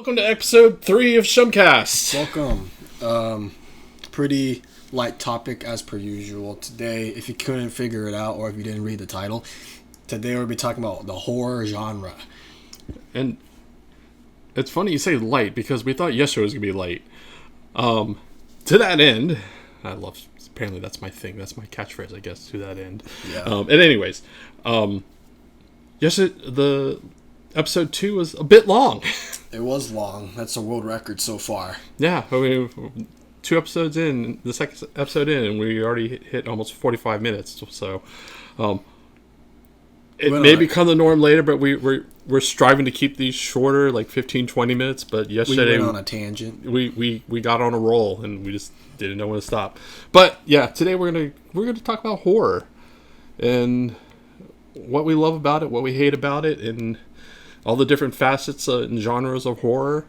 Welcome to episode 3 of ShumKast. Welcome. Pretty light topic as per usual. Today, if you couldn't figure it out or if you didn't read the title, today we'll be talking about the horror genre. And it's funny you say light because we thought yesterday was going to be light. To that end, apparently that's my thing. That's my catchphrase, I guess, to that end. Yeah. And anyways, yesterday, the episode 2 was a bit long. It was long. That's a world record so far. Yeah, I mean, 2 episodes in, the second episode in, and we already hit almost 45 minutes. So, it may become the norm later, but we're striving to keep these shorter, like 15, 20 minutes. But yesterday, we went on a tangent. We got on a roll, and we just didn't know when to stop. But yeah, today we're gonna talk about horror and what we love about it, what we hate about it, and all the different facets and genres of horror.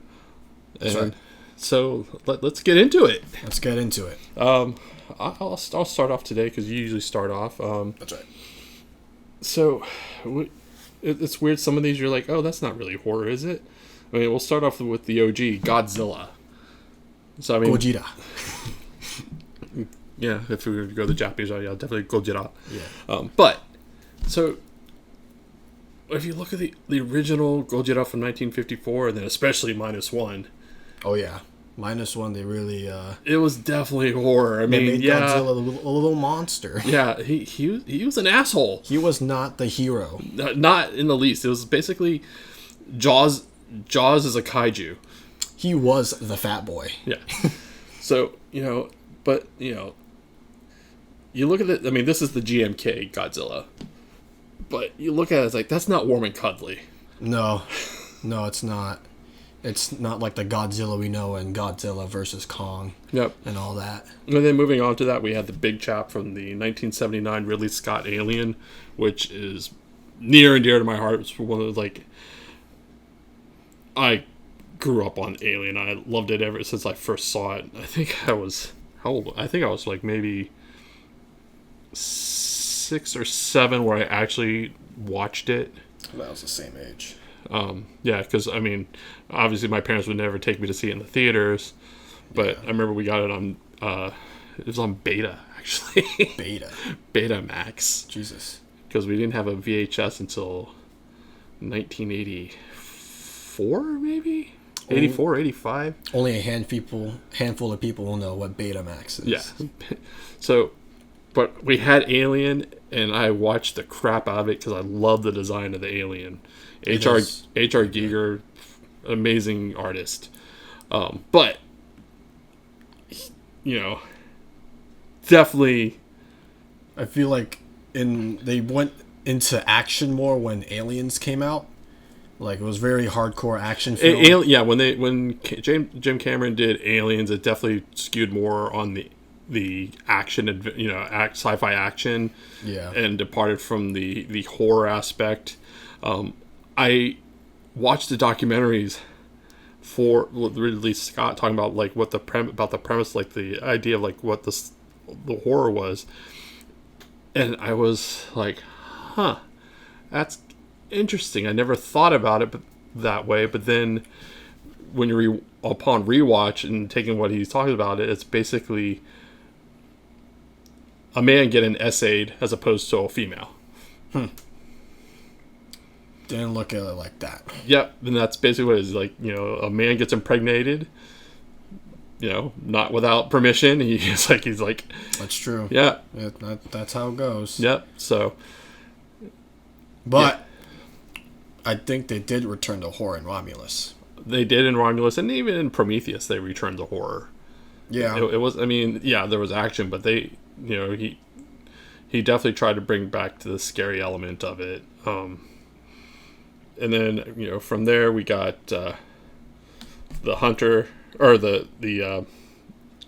And right. So let's get into it. Let's get into it. I'll start off today because you usually start off. That's right. So it's weird. Some of these you're like, oh, that's not really horror, is it? I mean, we'll start off with the OG, Godzilla. So I mean, Gojira. Yeah, if we were to go the Japanese route, yeah, definitely Gojira. Yeah. But so if you look at the original Gojira from 1954, and then especially -1. Oh yeah, -1. They really. It was definitely horror. I They mean, made yeah, Godzilla a little monster. yeah, he was an asshole. He was not the hero. Not in the least. It was basically Jaws. Jaws is a kaiju. He was the fat boy. Yeah. So but you look at it. I mean, this is the GMK Godzilla, but you look at it, it's like that's not warm and cuddly. No, it's not. It's not like the Godzilla we know in Godzilla versus Kong. Yep. And all that. And then moving on to that, we had the big chap from the 1979 Ridley Scott Alien, which is near and dear to my heart. It's one of those, I grew up on Alien. I loved it ever since I first saw it. I think I was, how old? I think I was like maybe 6 or 7 where I actually watched it. That was the same age. Yeah, because I mean, obviously my parents would never take me to see it in the theaters, but I remember we got it on. It was on Beta actually. Beta Max. Jesus. Because we didn't have a VHS until 1984, maybe 84, 85. Only a handful of people will know what Betamax is. Yeah. So, but we had Alien, and I watched the crap out of it because I love the design of the Alien. H.R. Giger, amazing artist. But, definitely. I feel like they went into action more when Aliens came out. Like, it was very hardcore action film. Yeah, when Jim Cameron did Aliens, it definitely skewed more on the action, sci-fi action. Yeah. And departed from the horror aspect. I watched the documentaries for Ridley Scott talking about like what the premise, like the idea of like what the horror was, and I was like, huh, that's interesting. I never thought about it that way. But then when you upon rewatch and taking what he's talking about, it's basically a man getting essayed as opposed to a female. Didn't look at it like that. Yep, and that's basically what it is. Like, a man gets impregnated, not without permission. He's like. That's true. Yeah. That's how it goes. Yep. So. But I think they did return to horror in Romulus. They did in Romulus, and even in Prometheus, they returned to horror. Yeah. It was. I mean, yeah, there was action, but they, he definitely tried to bring back to the scary element of it. And then, from there we got the hunter, or the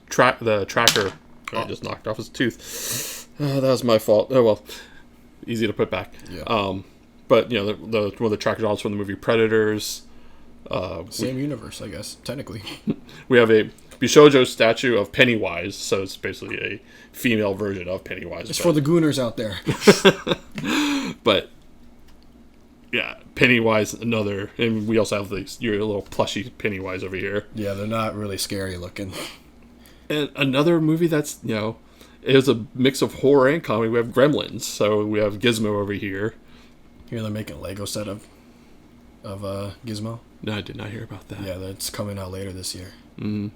tracker. I just knocked off his tooth. That was my fault. Oh well, easy to put back. Yeah. But one of the tracker dogs from the movie Predators. Same universe, I guess, technically. We have a Bishojo statue of Pennywise, so it's basically a female version of Pennywise. It's for the gooners out there. But Yeah, Pennywise, another, and we also have your little plushy Pennywise over here. Yeah, they're not really scary looking. And another movie that's, it was a mix of horror and comedy. We have Gremlins, so we have Gizmo over here. Here they're making a Lego set of Gizmo. No, I did not hear about that. Yeah, that's coming out later this year. Mm.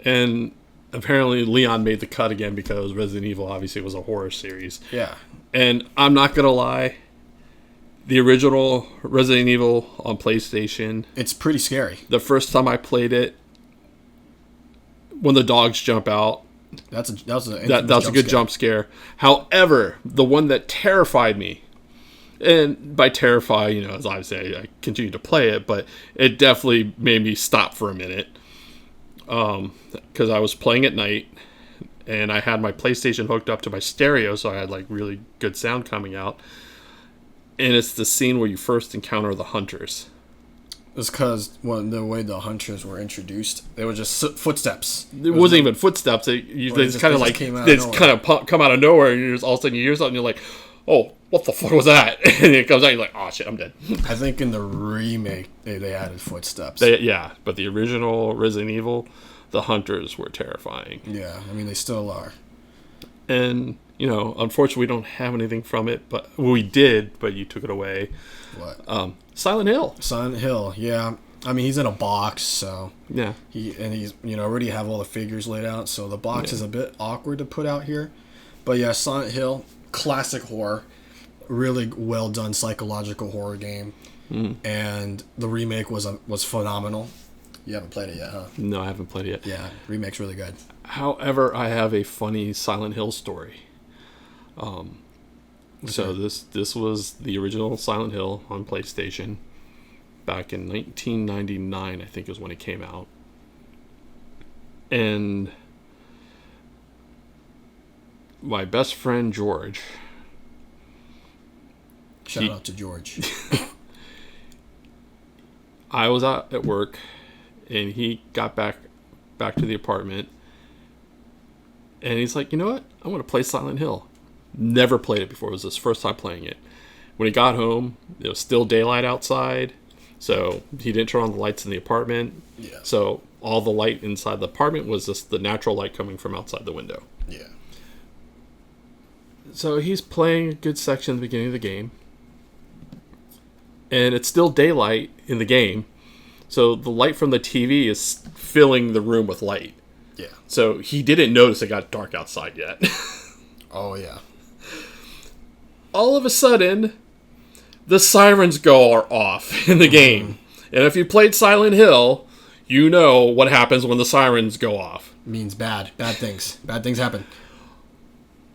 And apparently Leon made the cut again because Resident Evil obviously was a horror series. Yeah. And I'm not going to lie, the original Resident Evil on PlayStation, it's pretty scary. The first time I played it, when the dogs jump out, that was a good jump scare. However, the one that terrified me, and by terrify, as obviously I continued to play it, but it definitely made me stop for a minute. Because I was playing at night, and I had my PlayStation hooked up to my stereo, so I had like really good sound coming out. And it's the scene where you first encounter the hunters. It's because the way the hunters were introduced, they were just footsteps. It wasn't even footsteps. They just kind of like come out of nowhere, and you're just, all of a sudden you hear something, and you're like, "Oh, what the fuck was that?" And it comes out, and you're like, "Oh shit, I'm dead." I think in the remake they added footsteps. But the original Resident Evil, the hunters were terrifying. Yeah, I mean they still are. And unfortunately, we don't have anything from it, but we did, but you took it away. What? Silent Hill. Silent Hill, yeah. I mean, he's in a box, so yeah. He's already have all the figures laid out, so the box is a bit awkward to put out here. But yeah, Silent Hill, classic horror, really well done psychological horror game, and the remake was phenomenal. You haven't played it yet, huh? No, I haven't played it yet. Yeah, remake's really good. However, I have a funny Silent Hill story. So this was the original Silent Hill on PlayStation back in 1999, I think is when it came out. And my best friend George. Shout out to George. I was out at work, and he got back to the apartment, and he's like, "You know what? I want to play Silent Hill." Never played it before. It was his first time playing it. When he got home, it was still daylight outside, so he didn't turn on the lights in the apartment. Yeah. So all the light inside the apartment was just the natural light coming from outside the window. Yeah. So he's playing a good section at the beginning of the game, and it's still daylight in the game, so the light from the TV is filling the room with light. Yeah. So he didn't notice it got dark outside yet. Oh, yeah. All of a sudden, the sirens go off in the game. And if you played Silent Hill, you know what happens when the sirens go off. It means bad things. Bad things happen.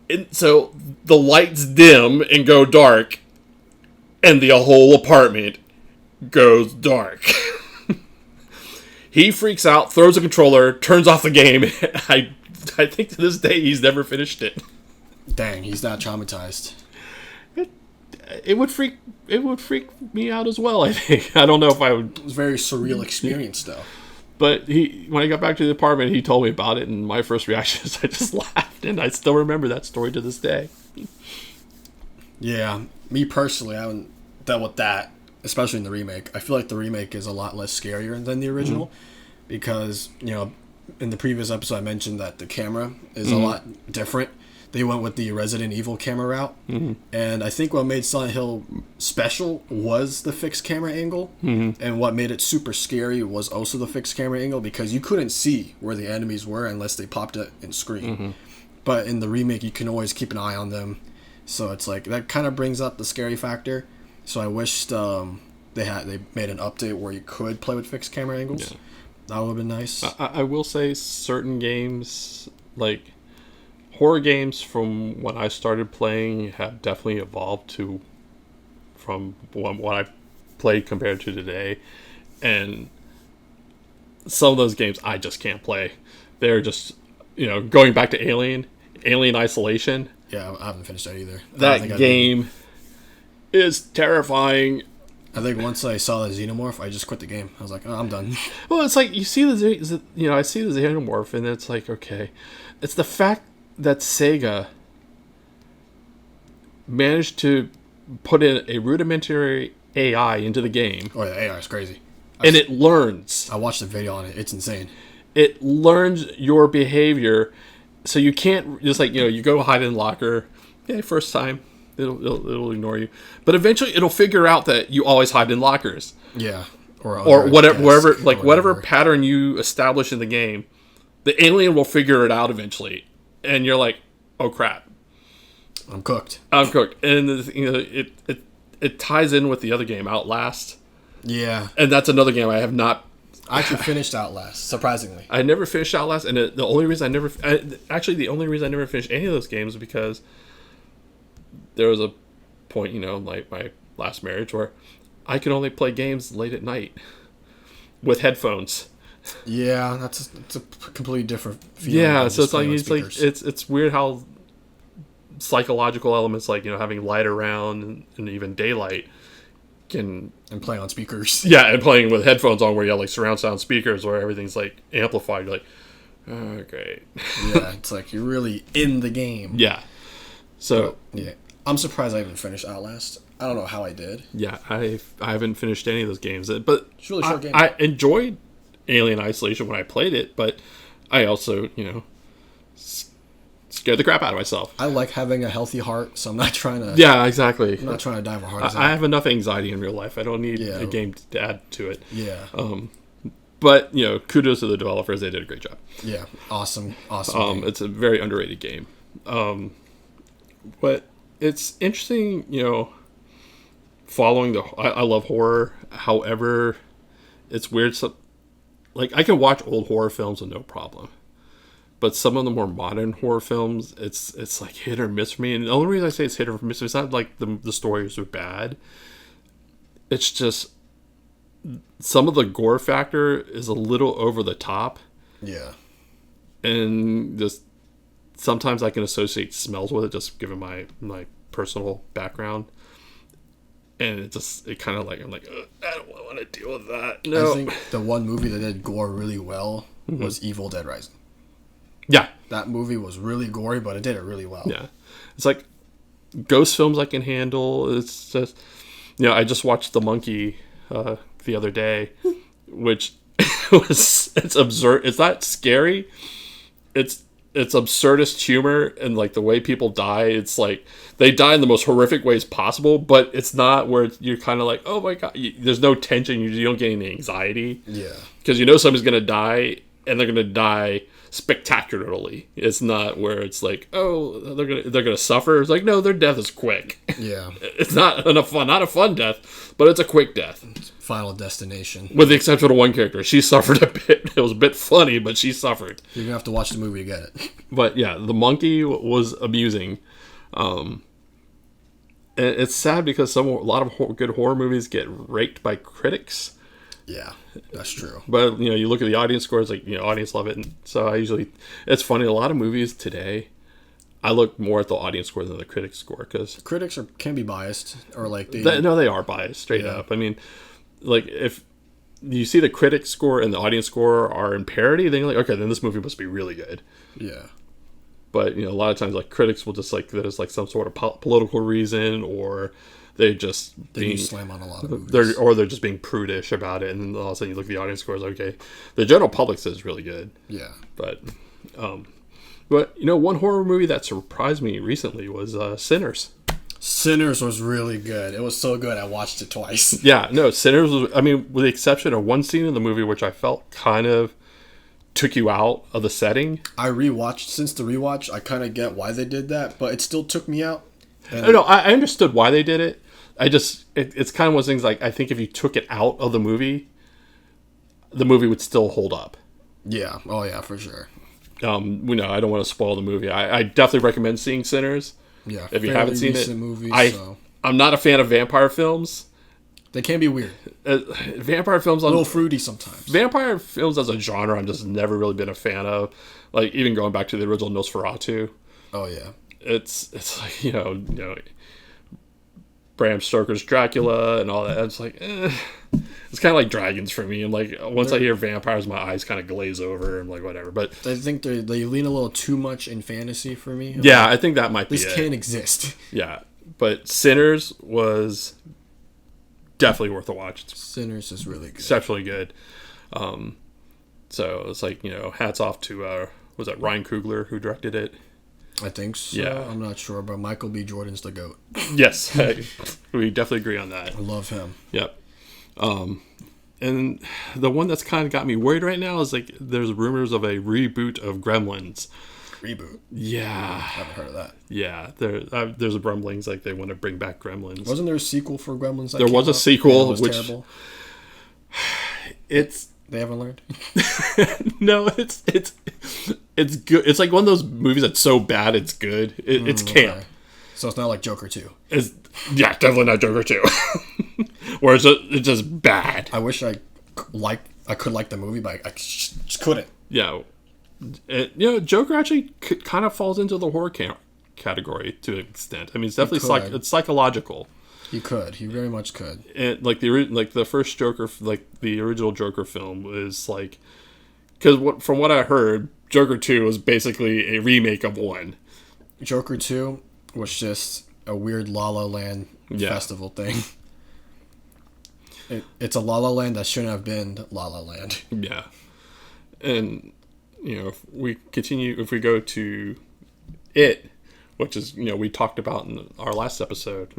And so the lights dim and go dark, and the whole apartment goes dark. He freaks out, throws a controller, turns off the game. I think to this day he's never finished it. Dang, he's that traumatized. It would freak me out as well, I think. I don't know if I would. It was a very surreal experience, though. But when I got back to the apartment, he told me about it, and my first reaction is I just laughed, and I still remember that story to this day. Yeah, me personally, I haven't dealt with that, especially in the remake. I feel like the remake is a lot less scarier than the original, because, in the previous episode I mentioned that the camera is a lot different. They went with the Resident Evil camera route, and I think what made Silent Hill special was the fixed camera angle, and what made it super scary was also the fixed camera angle, because you couldn't see where the enemies were unless they popped it in screen. But in the remake, you can always keep an eye on them, so it's like that kind of brings up the scary factor. So I wished they made an update where you could play with fixed camera angles. Yeah. That would have been nice. I will say certain games, like horror games from when I started playing, have definitely evolved from what I played compared to today. And some of those games I just can't play. They're just, going back to Alien Isolation. Yeah, I haven't finished that either. That game is terrifying. I think once I saw the xenomorph, I just quit the game. I was like, oh, I'm done. Well, it's like I see the xenomorph, and it's like, okay, it's the fact that Sega managed to put in a rudimentary AI into the game, Oh yeah, AI is crazy. and it learns. I watched a video on it. It's insane. It learns your behavior, so you can't just like you go hide in locker. Okay, first time it'll ignore you, but eventually it'll figure out that you always hide in lockers. Yeah, Or whatever, wherever, like whatever whatever. pattern you establish in the game, the alien will figure it out eventually, and you're like, "Oh crap, I'm cooked. I'm cooked." And it ties in with the other game, Outlast, Yeah, and that's another game I have not. I actually finished Outlast. Surprisingly. I never finished Outlast, and the only reason the only reason I never finished any of those games was because there was a point, like my last marriage, where I could only play games late at night with headphones. Yeah, it's a completely different feeling. Yeah, than so just it's like playing on speakers. it's weird how psychological elements like having light around and even daylight can and playing on speakers. and playing with headphones on where you have like surround sound speakers where everything's like amplified. You're like, oh, great. Yeah, it's like you're really in the game. Yeah. So Yeah, I'm surprised I even finished Outlast. I don't know how I did. yeah, I haven't finished any of those games, but It's a really short game. I enjoyed Alien Isolation when I played it, but I also scared the crap out of myself. I like having a healthy heart, so I'm not trying to. Yeah, exactly. I'm not trying to dive as hard as I have enough anxiety in real life. I don't need Yeah. a game to add to it. Yeah. But kudos to the developers; they did a great job. Yeah. Awesome. Game. It's a very underrated game. But it's interesting, following I love horror. However, it's weird. So, like I can watch old horror films with no problem, but some of the more modern horror films, it's like hit or miss for me. And the only reason I say it's hit or miss, it's not like the stories are bad. It's just some of the gore factor is a little over the top, Yeah. and just sometimes I can associate smells with it, just given my personal background. And it kind of like I'm like, I don't want to deal with that. No. I think the one movie that did gore really well was Evil Dead Rising. Yeah, That movie was really gory, but it did it really well. yeah. It's like ghost films I can handle. It's just I just watched The Monkey the other day, which it's absurd. It's not scary. It's absurdist humor, and like the way people die, it's like they die in the most horrific ways possible, but it's not where you're kind of like, oh my god, there's no tension. You don't get any anxiety. Yeah. Because somebody's gonna die, and they're gonna die spectacularly. It's not where it's like, oh, they're gonna suffer. It's like, no, their death is quick. Yeah. It's not a fun death, but it's a quick death. Final Destination. With the exception of one character, she suffered a bit. It was a bit funny, but she suffered. You're gonna have to watch the movie to get it. But yeah, The Monkey was amusing. And it's sad because a lot of good horror movies get raked by critics. Yeah, that's true. But you look at the audience scores, like audience love it, and so it's funny. A lot of movies today, I look more at the audience score than the critic score because Critics can be biased, or like they. they are biased straight up. I mean, like if you see the critic score and the audience score are in parity, then you're like, okay, then this movie must be really good. Yeah. But a lot of times, like critics will just like there's like some sort of political reason, or they just They slam on a lot of movies. they're just being prudish about it, and then all of a sudden you look at the audience scores. Okay, the general public says it's really good. Yeah. But one horror movie that surprised me recently was Sinners. Sinners was really good. It was so good I watched it twice. Yeah, no, Sinners was. I mean, with the exception of one scene in the movie, which I felt kind of took you out of the setting. I rewatched since the rewatch. I kind of get why they did that, but it still took me out. And I understood why they did it. It's kind of one of those things like I think if you took it out of the movie would still hold up. Yeah. Oh yeah, for sure. I don't want to spoil the movie. I definitely recommend seeing Sinners. Yeah. If you haven't seen it, movie, I'm not a fan of vampire films. They can be weird. Vampire films, A little fruity sometimes. Vampire films as a genre, I'm just never really been a fan of. Like even going back to the original Nosferatu. Oh yeah. It's like Bram Stoker's Dracula and all that. It's like it's kind of like dragons for me. And like once I hear vampires, my eyes kind of glaze over. I'm like whatever. But I think they lean a little too much in fantasy for me. Yeah, I think that might be this it. can't exist. Yeah, but Sinners was definitely worth a watch. It's Sinners is really good. exceptionally good. So it's like, hats off to was that Ryan Coogler who directed it? I think so. Yeah. I'm not sure, but Michael B. Jordan's the GOAT. Yes, we definitely agree on that. I love him. Yep. And the one that's kind of got me worried right now is like there's rumors of a reboot of Gremlins. Reboot? Yeah. I haven't heard of that. Yeah. There's a rumblings like they want to bring back Gremlins. Wasn't there a sequel for Gremlins? There was a sequel, which terrible. They haven't learned. No, it's good. It's like one of those movies that's so bad it's good. It's camp. Okay. So it's not like Joker 2. It's definitely not Joker 2. Where it's just bad. I wish I could like the movie, but I just couldn't. Yeah. Joker actually kind of falls into the horror category to an extent. I mean, it's definitely it's psychological. He could. He very much could. And like the first Joker, like the original Joker film is like, because from what I heard, Joker 2 was basically a remake of 1. Joker 2 was just a weird La La Land festival thing. It's a La La Land that shouldn't have been La La Land. Yeah. And, if we go to It, which is, we talked about in our last episode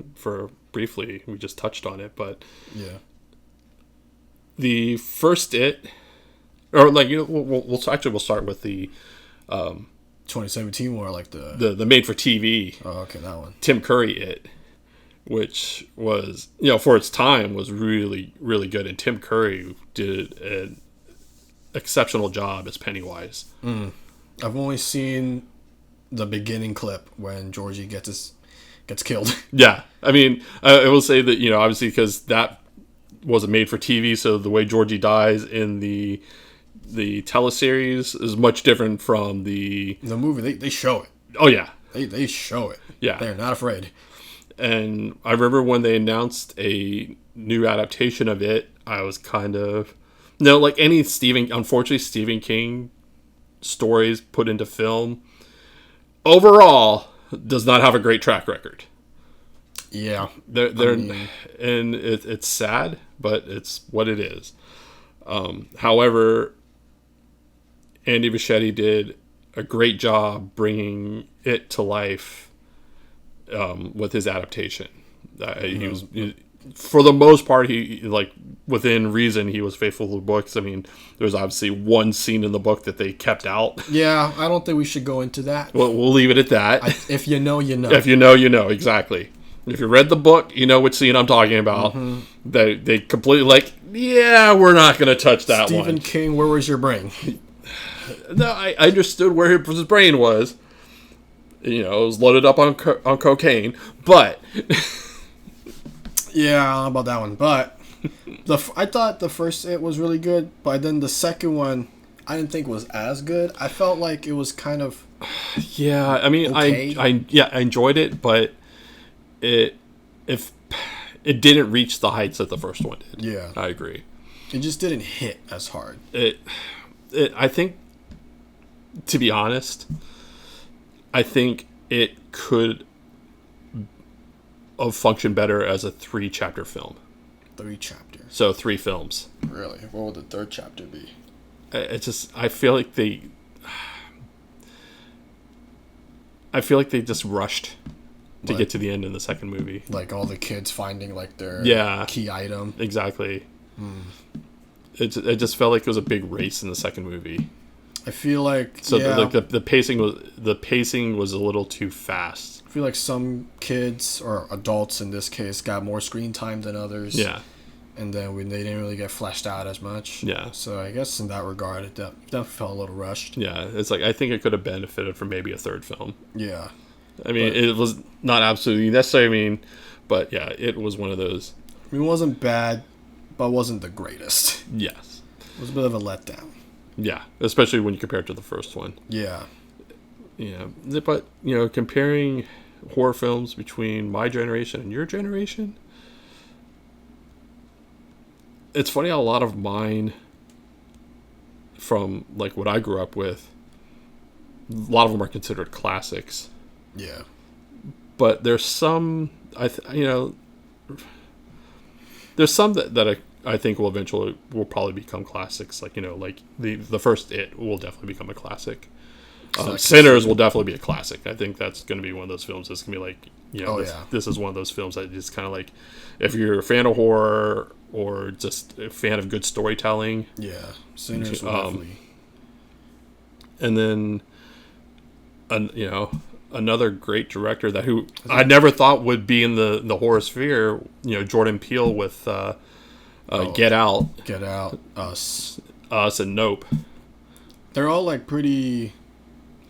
briefly, we just touched on it, but yeah, the first It, or like, we'll start with the 2017 one, or like the made for TV. Oh, okay, that one. Tim Curry It, which was, for its time was really, really good, and Tim Curry did an exceptional job as Pennywise. I've only seen the beginning clip when Georgie gets killed. Yeah, I mean, I will say that obviously because that was a made for TV, so the way Georgie dies in the teleseries is much different from the movie. They show it. Oh yeah, they show it. Yeah, they're not afraid. And I remember when they announced a new adaptation of it, I was kind of like any unfortunately Stephen King stories put into film overall does not have a great track record. Yeah, and it's sad, but it's what it is. However, Andy Muschietti did a great job bringing it to life with his adaptation. He was, for the most part, he within reason, he was faithful to the books. I mean, there's obviously one scene in the book that they kept out. Yeah, I don't think we should go into that. Well, we'll leave it at that. If you know, you know. If you know, you know. Exactly. If you read the book, you know which scene I'm talking about. Mm-hmm. They completely we're not going to touch that one. Stephen King, where was your brain? No, I understood where his brain was. It was loaded up on cocaine, but yeah, I don't know about that one. But I thought the first It was really good, but then the second one I didn't think was as good. I felt like it was kind of I mean, okay. I enjoyed it, but it didn't reach the heights that the first one did. Yeah, I agree. It just didn't hit as hard. I think, to be honest, I think it could have functioned better as a 3-chapter film. 3 chapters. So 3 films. Really? What would the third chapter be? I feel like they just rushed to get to the end in the second movie. Like all the kids finding their key item. Exactly. It just felt like it was a big race in the second movie. I feel like the pacing was a little too fast. I feel like some kids, or adults in this case, got more screen time than others. Yeah. And then they didn't really get fleshed out as much. Yeah. So I guess in that regard, it definitely felt a little rushed. Yeah, it's I think it could have benefited from maybe a third film. Yeah. I mean, it was not absolutely necessary. But yeah, it was one of those. It wasn't bad, but it wasn't the greatest. Yes. It was a bit of a letdown. Yeah, especially when you compare it to the first one. Yeah. Yeah, but comparing horror films between my generation and your generation, it's funny how a lot of mine, from what I grew up with, a lot of them are considered classics. Yeah. But there's some, There's some that I think will eventually will probably become classics. Like like the first It will definitely become a classic. Sinners will definitely be a classic. I think that's going to be one of those films that's going to be like this is one of those films that is kind of like if you're a fan of horror or just a fan of good storytelling. Yeah, Sinners will definitely. And then, another great director who I never thought would be in the horror sphere. Jordan Peele with Get Out, Us, and Nope. They're all like pretty.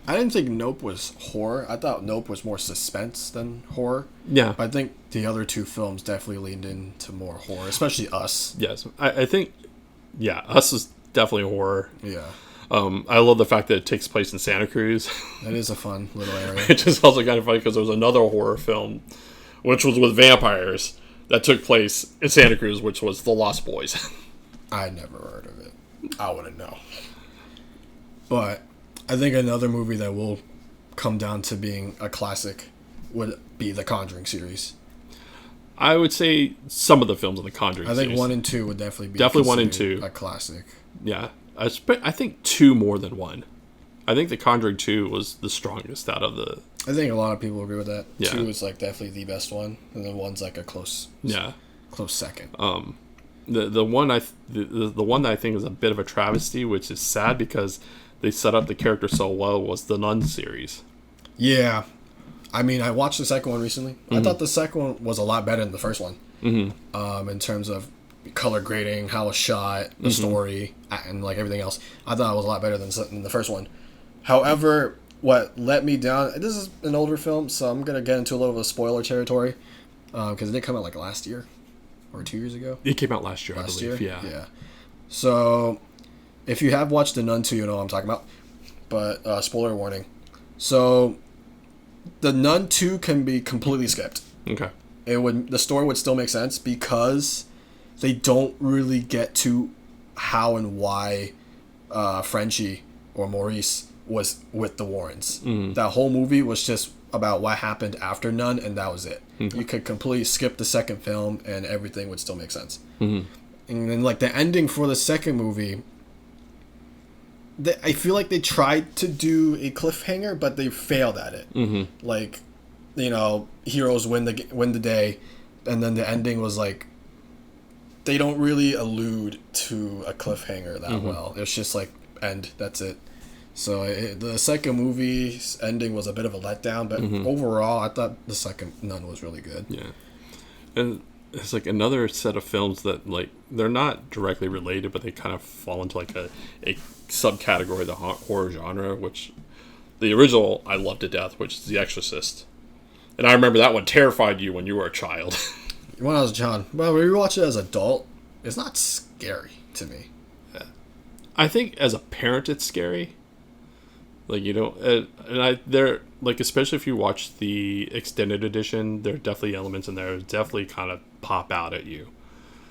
I didn't think Nope was horror. I thought Nope was more suspense than horror. Yeah, but I think the other two films definitely leaned into more horror, especially Us. Yes, I think. Yeah, Us is definitely horror. Yeah. I love the fact that it takes place in Santa Cruz. That is a fun little area. It's just also kind of funny because there was another horror film, which was with vampires, that took place in Santa Cruz, which was The Lost Boys. I never heard of it. I wouldn't know. But I think another movie that will come down to being a classic would be the Conjuring series. I would say some of the films in the Conjuring series. I think 1 and 2 would definitely be 1 and 2 a classic. Yeah. I think 2 more than 1. I think The Conjuring 2 was the strongest out of the... I think a lot of people agree with that. Yeah. 2 is like definitely the best one, and then 1's like a close second. The one that I think is a bit of a travesty, which is sad because they set up the character so well, was the Nun series. Yeah. I mean, I watched the second one recently. Mm-hmm. I thought the second one was a lot better than the first one. Mm-hmm. In terms of color grading, how it was shot, the story, and like everything else. I thought it was a lot better than the first one. However, what let me down, this is an older film, so I'm going to get into a little bit of spoiler territory, because it did come out like last year or 2 years ago. It came out last year, I believe. Yeah. So, if you have watched The Nun 2, you know what I'm talking about. But, spoiler warning. So, The Nun 2 can be completely skipped. Okay. The story would still make sense because they don't really get to how and why Frenchie or Maurice was with the Warrens. Mm-hmm. That whole movie was just about what happened after Nun, and that was it. Mm-hmm. You could completely skip the second film, and everything would still make sense. Mm-hmm. And then, like, the ending for the second movie, I feel like they tried to do a cliffhanger, but they failed at it. Mm-hmm. Like, heroes win the day, and then the ending was like, they don't really allude to a cliffhanger that well. It's just like, end, that's it. So the second movie's ending was a bit of a letdown, but overall, I thought the second Nun was really good. Yeah. And it's like another set of films that, like, they're not directly related, but they kind of fall into like a subcategory of the horror genre, which the original I loved to death, which is The Exorcist. And I remember that one terrified you when you were a child. When I was a child. Well, when you watch it as an adult, it's not scary to me. Yeah. I think as a parent, it's scary. Like, they're like, especially if you watch the extended edition, there are definitely elements in there that definitely kind of pop out at you.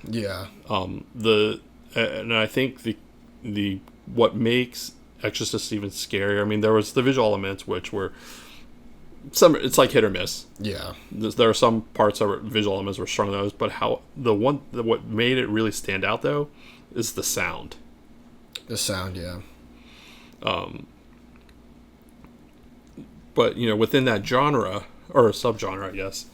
Yeah. And I think the what makes Exorcist even scarier. I mean, there was the visual elements, which were it's like hit or miss. Yeah. There are some parts of visual elements were strong those, but what made it really stand out though is the sound. The sound, yeah. But within that genre or subgenre, I guess,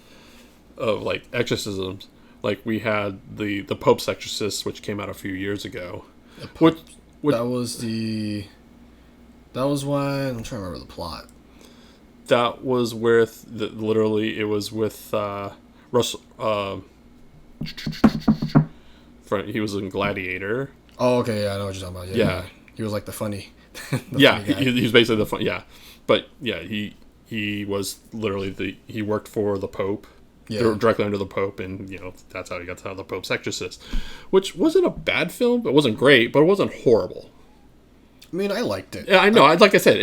of like exorcisms, like we had the Pope's Exorcist, which came out a few years ago. That was when I'm trying to remember the plot. That was with literally it was with Russell. He was in Gladiator. Oh, okay, yeah, I know what you're talking about. Yeah. He was like the funny. Funny guy. He was basically the fun. Yeah, but yeah, he was literally he worked for the Pope. Yeah. Directly under the Pope, and that's how he got to the Pope's Exorcist, which wasn't a bad film. It wasn't great, but it wasn't horrible. I mean, I liked it. Yeah, I know. Like I said,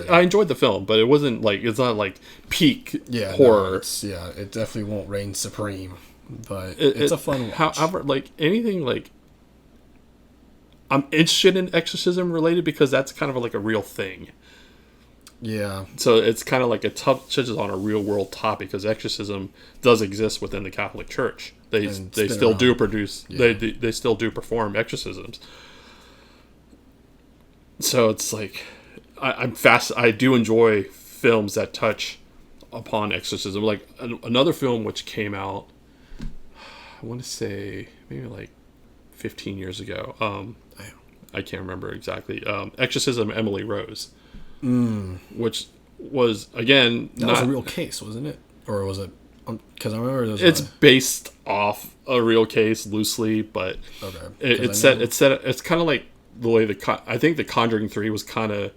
I enjoyed the film, but it wasn't like it's not like peak horror. No, it definitely won't reign supreme, but it's a fun watch. However, like anything, like I'm interested in exorcism related because that's kind of like a real thing. Yeah. So it's kind of like it touches on a real world topic because exorcism does exist within the Catholic Church. They still do produce they still do perform exorcisms. So it's like I do enjoy films that touch upon exorcism. Like another film which came out, I want to say maybe like 15 years ago. I can't remember exactly. Exorcism Emily Rose. Which was again that was a real case, wasn't it? Or was it? Because I remember it's based off a real case loosely, but okay. It's kind of like the way I think the Conjuring 3 was kind of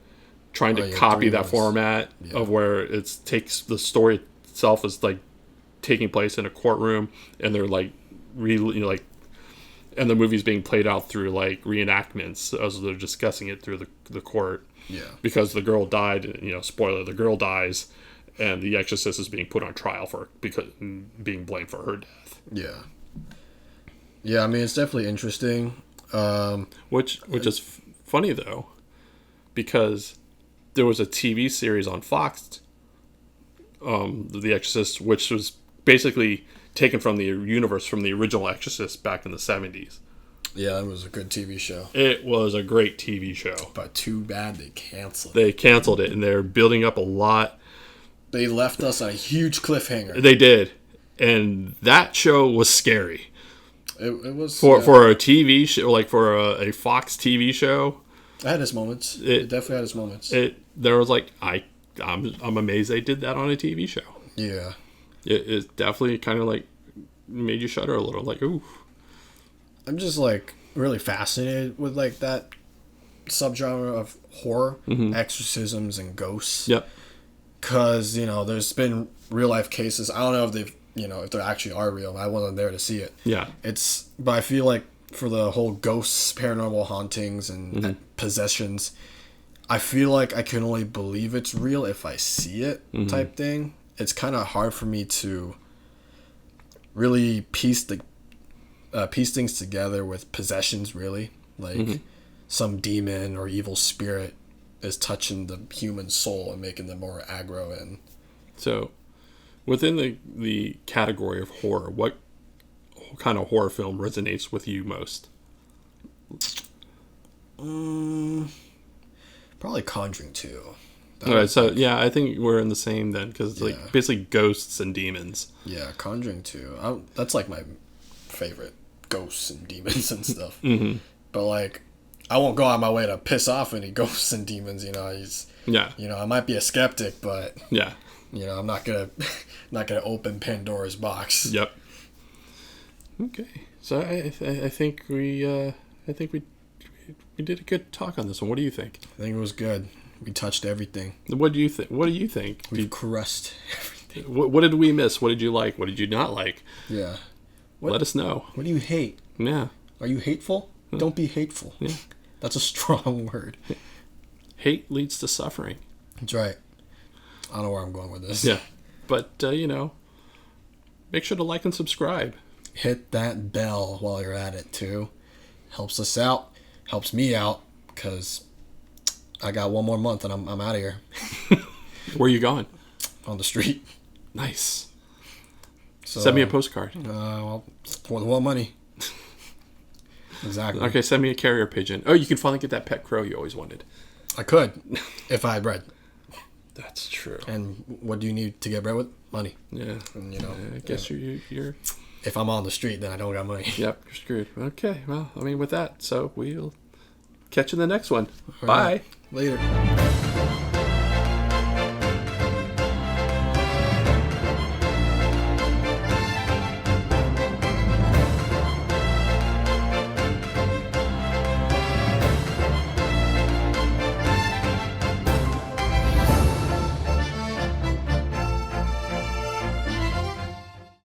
trying to copy that format of where it takes the story itself is like taking place in a courtroom, and they're like really and the movie's being played out through like reenactments as they're discussing it through the court. Yeah. Because the girl died, spoiler, the girl dies, and the exorcist is being put on trial because being blamed for her death. Yeah. Yeah, I mean, it's definitely interesting. Which is funny, though, because there was a TV series on Fox, The Exorcist, which was basically taken from the universe from the original Exorcist back in the 70s. Yeah, it was a good TV show. It was a great TV show. But too bad they canceled it. They canceled it, and they're building up a lot. They left us on a huge cliffhanger. They did. And that show was scary. It was... For a TV show, like for a Fox TV show. It had its moments. It definitely had its moments. There was like... I'm amazed they did that on a TV show. Yeah. It definitely kind of like made you shudder a little. Like, ooh. I'm just like really fascinated with like that subgenre of horror, exorcisms and ghosts. Yep. Because there's been real life cases. I don't know if they've if they actually are real. I wasn't there to see it. Yeah. But I feel like for the whole ghosts, paranormal hauntings, and possessions, I feel like I can only believe it's real if I see it, type thing. It's kind of hard for me to really piece things together with possessions, really. Like some demon or evil spirit is touching the human soul and making them more aggro. And so within the category of horror, what kind of horror film resonates with you most? Probably Conjuring 2. Alright, so yeah, I think we're in the same then, because it's like basically ghosts and demons. Yeah, Conjuring 2. That's like my favorite, ghosts and demons and stuff. But like, I won't go out of my way to piss off any ghosts and demons. I might be a skeptic, but I'm not gonna open Pandora's box. Yep. Okay, so I think we did a good talk on this one. What do you think? I think it was good. We touched everything. What do you think? What do you think? We've crushed everything. What did we miss? What did you like? What did you not like? Yeah. Let us know. What do you hate? Yeah. Are you hateful? Don't be hateful. Yeah. That's a strong word. Hate leads to suffering. That's right. I don't know where I'm going with this. Yeah. But, make sure to like and subscribe. Hit that bell while you're at it, too. Helps us out. Helps me out, because I got one more month and I'm out of here. Where you going? On the street. Nice. So, send me a postcard. Well, for the more money. Exactly. Okay, send me a carrier pigeon. Oh, you can finally get that pet crow you always wanted. I could, if I had bread. That's true. And what do you need to get bread with? Money. Yeah. And, I guess you're... If I'm on the street, then I don't got money. Yep, you're screwed. Okay, well, with that, so we'll catch you in the next one. All Bye. Right. Later.